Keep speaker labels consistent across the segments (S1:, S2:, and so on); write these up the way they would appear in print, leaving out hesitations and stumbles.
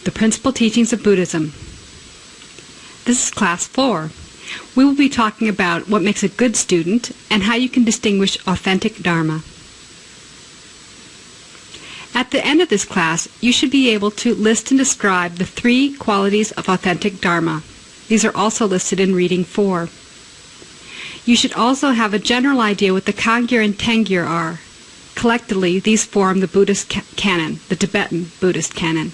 S1: The Principal Teachings of Buddhism. This is Class 4. We will be talking about what makes a good student and how you can distinguish authentic Dharma. At the end of this class, you should be able to list and describe the 3 qualities of authentic Dharma. These are also listed in Reading 4. You should also have a general idea what the Kangyur and Tengyur are. Collectively, these form the Buddhist canon, the Tibetan Buddhist canon.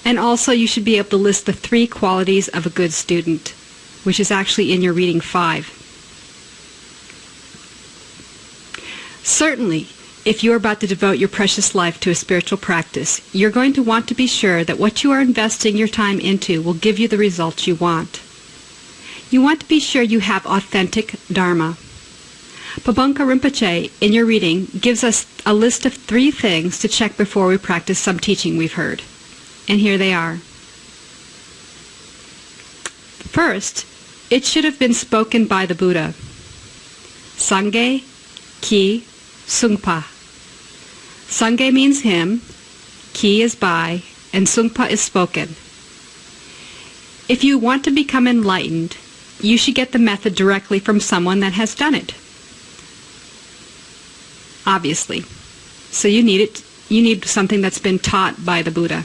S1: And also you should be able to list the 3 qualities of a good student, which is actually in your Reading 5. Certainly, if you are about to devote your precious life to a spiritual practice, you're going to want to be sure that what you are investing your time into will give you the results you want. You want to be sure you have authentic Dharma. Pabongka Rinpoche, in your reading, gives us a list of 3 things to check before we practice some teaching we've heard. And here they are. First, it should have been spoken by the Buddha. Sangye, Ki, Sungpa. Sangye means him, Ki is by, and Sungpa is spoken. If you want to become enlightened, you should get the method directly from someone that has done it. Obviously. So you need something that's been taught by the Buddha.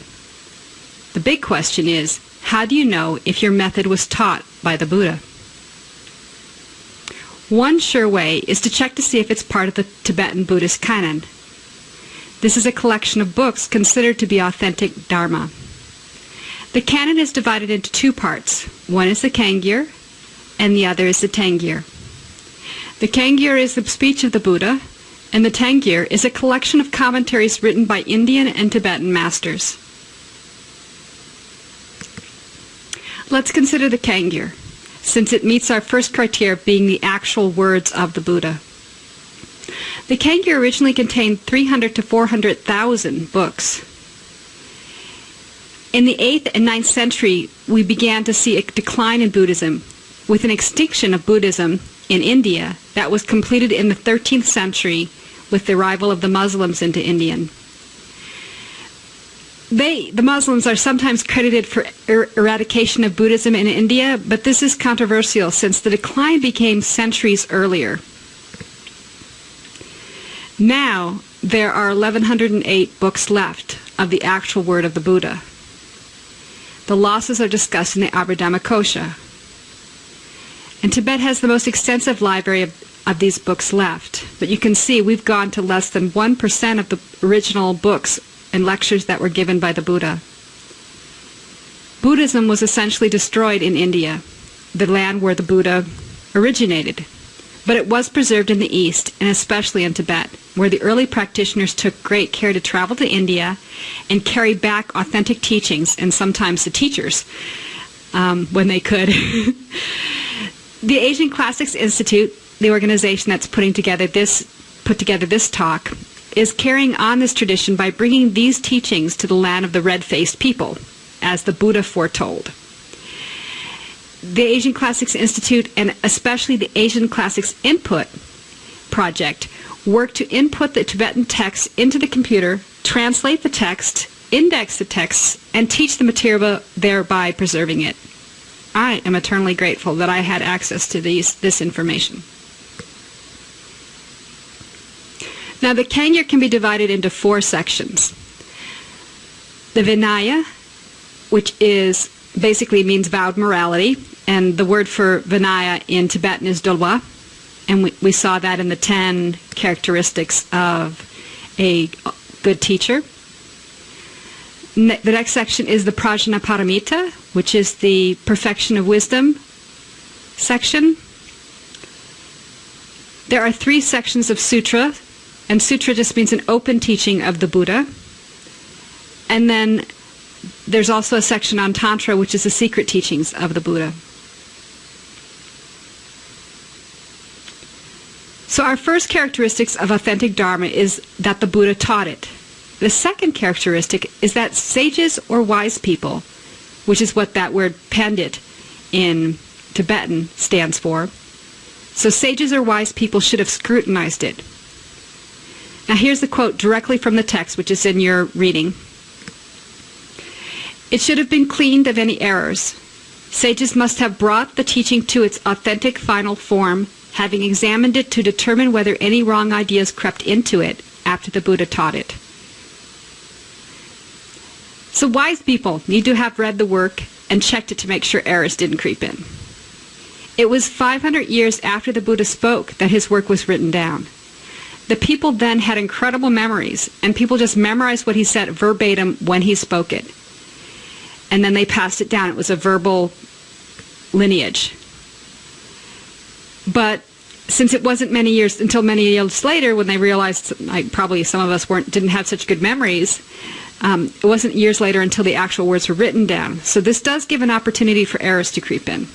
S1: The big question is, how do you know if your method was taught by the Buddha? One sure way is to check to see if it's part of the Tibetan Buddhist canon. This is a collection of books considered to be authentic Dharma. The canon is divided into 2 parts. One is the Kangyur, and the other is the Tengyur. The Kangyur is the speech of the Buddha, and the Tengyur is a collection of commentaries written by Indian and Tibetan masters. Let's consider the Kangyur, since it meets our first criteria of being the actual words of the Buddha. The Kangyur originally contained 300 to 400,000 books. In the 8th and 9th century, we began to see a decline in Buddhism, with an extinction of Buddhism in India that was completed in the 13th century with the arrival of the Muslims into India. The Muslims are sometimes credited for eradication of Buddhism in India, but this is controversial since the decline became centuries earlier. Now, there are 1,108 books left of the actual word of the Buddha. The losses are discussed in the Dharmakaya. And Tibet has the most extensive library of these books left. But you can see we've gone to less than 1% of the original books and lectures that were given by the Buddha. Buddhism was essentially destroyed in India, the land where the Buddha originated. But it was preserved in the East, and especially in Tibet, where the early practitioners took great care to travel to India and carry back authentic teachings, and sometimes the teachers, when they could. The Asian Classics Institute, the organization that's put together this talk, is carrying on this tradition by bringing these teachings to the land of the red-faced people, as the Buddha foretold. The Asian Classics Institute, and especially the Asian Classics Input Project, work to input the Tibetan text into the computer, translate the text, index the texts, and teach the material, thereby preserving it. I am eternally grateful that I had access to this information. Now, the Kangyur can be divided into 4 sections. The Vinaya, which basically means vowed morality, and the word for Vinaya in Tibetan is Dolwa, and we saw that in the 10 characteristics of a good teacher. The next section is the Prajna Paramita, which is the perfection of wisdom section. There are 3 sections of Sutra, and Sutra just means an open teaching of the Buddha. And then there's also a section on Tantra, which is the secret teachings of the Buddha. So our first characteristics of authentic Dharma is that the Buddha taught it. The second characteristic is that sages or wise people, which is what that word pandit in Tibetan stands for. So sages or wise people should have scrutinized it. Now here's the quote directly from the text, which is in your reading. It should have been cleaned of any errors. Sages must have brought the teaching to its authentic final form, having examined it to determine whether any wrong ideas crept into it after the Buddha taught it. So wise people need to have read the work and checked it to make sure errors didn't creep in. It was 500 years after the Buddha spoke that his work was written down. The people then had incredible memories, and people just memorized what he said verbatim when he spoke it. And then they passed it down. It was a verbal lineage. But since it wasn't until many years later when they realized, like probably some of us didn't have such good memories, it wasn't years later until the actual words were written down. So this does give an opportunity for errors to creep in.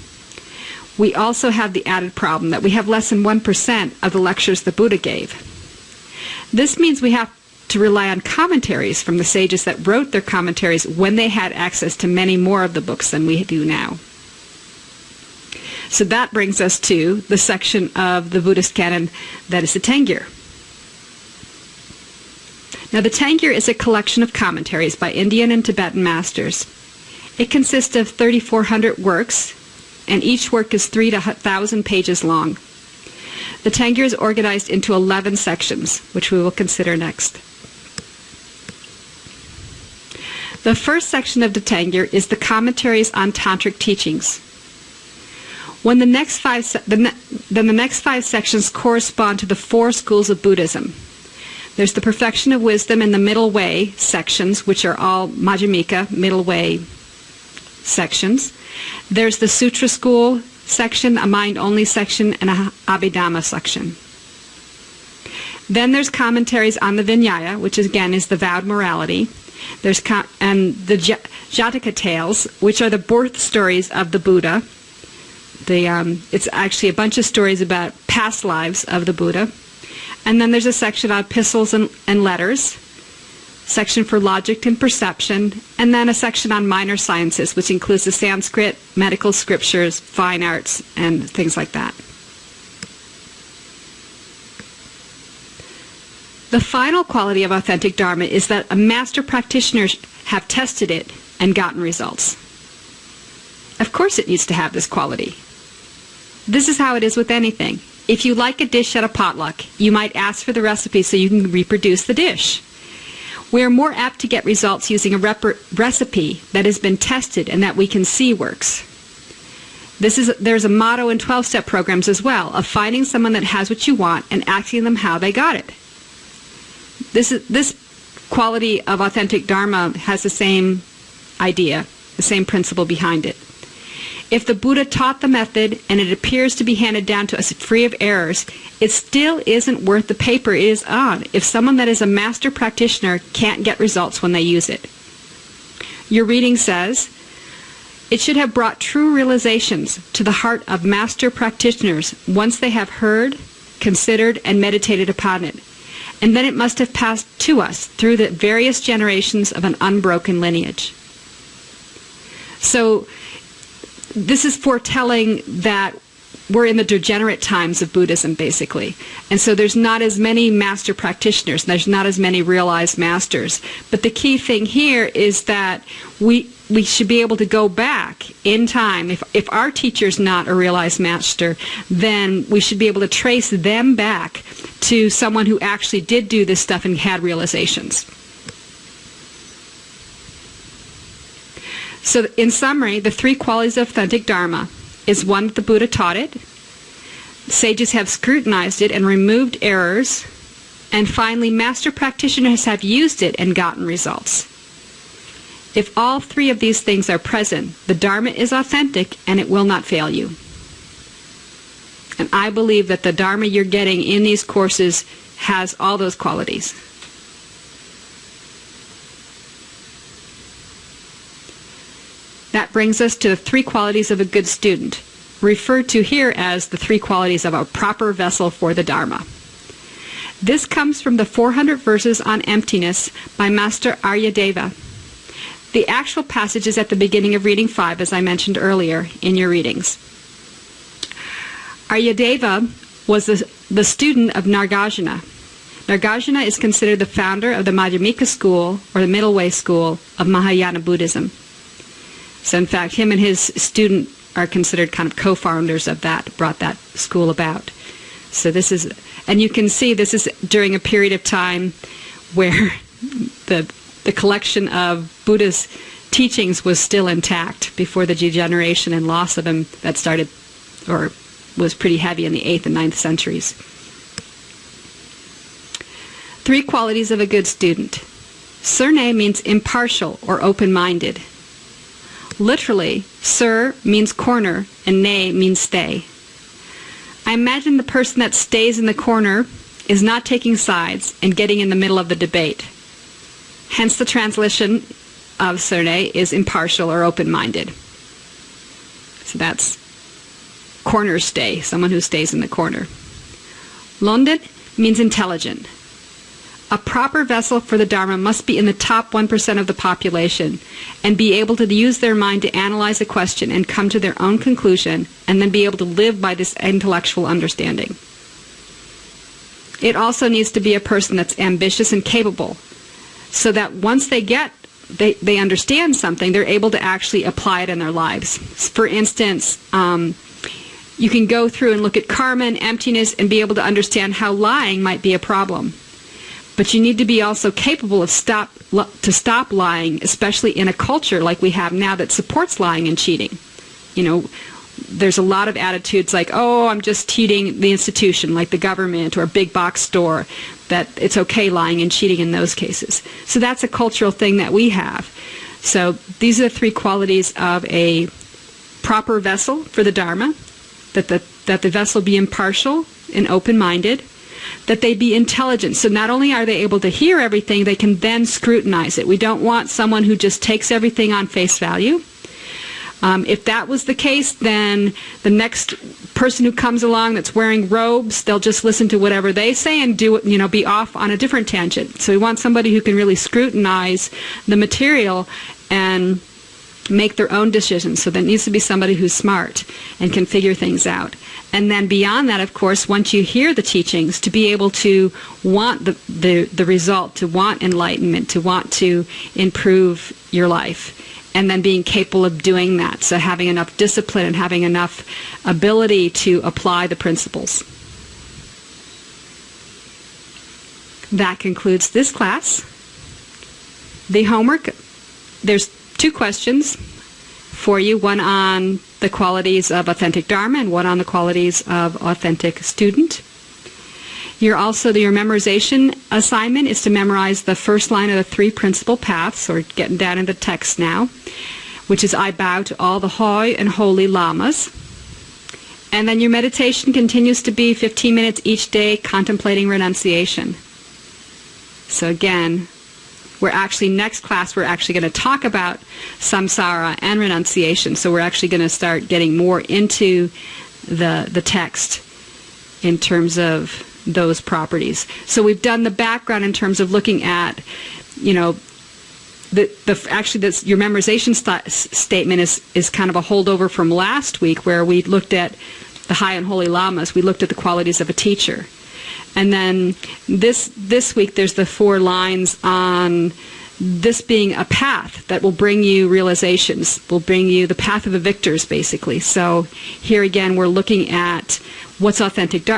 S1: We also have the added problem that we have less than 1% of the lectures the Buddha gave. This means we have to rely on commentaries from the sages that wrote their commentaries when they had access to many more of the books than we do now. So that brings us to the section of the Buddhist canon that is the Tangyur. Now the Tangyur is a collection of commentaries by Indian and Tibetan masters. It consists of 3,400 works, and each work is 3,000 pages long. The Tangyur is organized into 11 sections, which we will consider next. The first section of the Tangyur is the commentaries on tantric teachings. The next five sections correspond to the 4 schools of Buddhism. There's the perfection of wisdom and the middle way sections, which are all Majjhimika, middle way sections. There's the Sutra school section, a mind-only section, and a Abhidhamma section. Then there's commentaries on the Vinaya, which again is the vowed morality. And the Jataka tales, which are the birth stories of the Buddha. It's actually a bunch of stories about past lives of the Buddha. And then there's a section on epistles and letters, section for logic and perception, and then a section on minor sciences, which includes the Sanskrit, medical scriptures, fine arts, and things like that. The final quality of authentic Dharma is that a master practitioners have tested it and gotten results. Of course it needs to have this quality. This is how it is with anything. If you like a dish at a potluck, you might ask for the recipe so you can reproduce the dish. We are more apt to get results using a recipe that has been tested and that we can see works. There's a motto in 12-step programs as well, of finding someone that has what you want and asking them how they got it. This quality of authentic Dharma has the same idea, the same principle behind it. If the Buddha taught the method and it appears to be handed down to us free of errors, it still isn't worth the paper it is on if someone that is a master practitioner can't get results when they use it. Your reading says, it should have brought true realizations to the heart of master practitioners once they have heard, considered, and meditated upon it. And then it must have passed to us through the various generations of an unbroken lineage. So this is foretelling that we're in the degenerate times of Buddhism, basically. And so there's not as many master practitioners, there's not as many realized masters. But the key thing here is that we should be able to go back in time. If our teacher's not a realized master, then we should be able to trace them back to someone who actually did do this stuff and had realizations. So in summary, the 3 qualities of authentic Dharma is 1, that the Buddha taught it, sages have scrutinized it and removed errors, and finally, master practitioners have used it and gotten results. If all 3 of these things are present, the Dharma is authentic and it will not fail you. And I believe that the Dharma you're getting in these courses has all those qualities. That brings us to the 3 qualities of a good student, referred to here as the 3 qualities of a proper vessel for the Dharma. This comes from the 400 verses on emptiness by Master Aryadeva. The actual passage is at the beginning of reading 5, as I mentioned earlier in your readings. Aryadeva was the student of Nagarjuna. Nagarjuna is considered the founder of the Madhyamika school, or the Middle Way school, of Mahayana Buddhism. So in fact, him and his student are considered kind of co-founders of that, brought that school about. So this is, and you can see this is during a period of time where the collection of Buddha's teachings was still intact before the degeneration and loss of them that started, or was pretty heavy in the 8th and 9th centuries. 3 qualities of a good student. Surne means impartial or open-minded. Literally, sur means corner and ne means stay. I imagine the person that stays in the corner is not taking sides and getting in the middle of the debate. Hence the translation of surne is impartial or open-minded. So that's corner stay, someone who stays in the corner. Londen means intelligent. A proper vessel for the Dharma must be in the top 1% of the population and be able to use their mind to analyze a question and come to their own conclusion, and then be able to live by this intellectual understanding. It also needs to be a person that's ambitious and capable, so that once they understand something, they're able to actually apply it in their lives. For instance, you can go through and look at karma and emptiness and be able to understand how lying might be a problem. But you need to be also capable of stop lying, especially in a culture like we have now that supports lying and cheating. You know, there's a lot of attitudes like, oh, I'm just cheating the institution, like the government or a big box store, that it's okay lying and cheating in those cases. So that's a cultural thing that we have. So these are the 3 qualities of a proper vessel for the Dharma, that the vessel be impartial and open-minded, that they be intelligent. So not only are they able to hear everything, they can then scrutinize it. We don't want someone who just takes everything on face value. If that was the case, then the next person who comes along that's wearing robes, they'll just listen to whatever they say and be off on a different tangent. So we want somebody who can really scrutinize the material and make their own decisions. So there needs to be somebody who's smart and can figure things out. And then beyond that, of course, once you hear the teachings, to be able to want the result, to want enlightenment, to want to improve your life, and then being capable of doing that. So having enough discipline and having enough ability to apply the principles. That concludes this class. The homework, there's 2 questions for you, one on the qualities of authentic Dharma and one on the qualities of authentic student. Your memorization assignment is to memorize the first line of the 3 principal paths, or getting down into text now, which is I bow to all the hoi and holy lamas. And then your meditation continues to be 15 minutes each day contemplating renunciation. So again, next class we're actually going to talk about samsara and renunciation. So we're actually going to start getting more into the text in terms of those properties. So we've done the background in terms of looking at, your memorization statement is kind of a holdover from last week, where we looked at the high and holy lamas. We looked at the qualities of a teacher. And then this week there's the 4 lines on this being a path that will bring you realizations, will bring you the path of the victors, basically. So here again we're looking at what's authentic,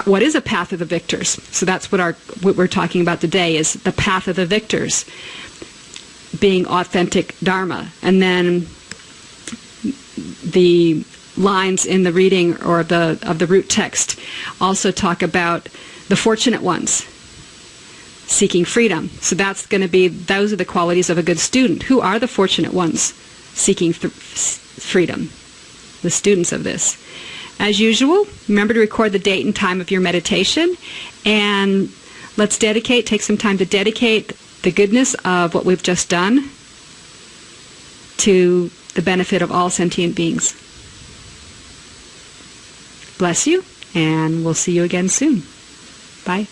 S1: what is a path of the victors. So that's what we're talking about today, is the path of the victors being authentic Dharma. And then the lines in the reading or of the root text also talk about the fortunate ones seeking freedom. So that's going to be, those are the qualities of a good student. Who are the fortunate ones seeking freedom? The students of this. As usual, remember to record the date and time of your meditation, and let's take some time to dedicate the goodness of what we've just done to the benefit of all sentient beings. Bless you, and we'll see you again soon. Bye.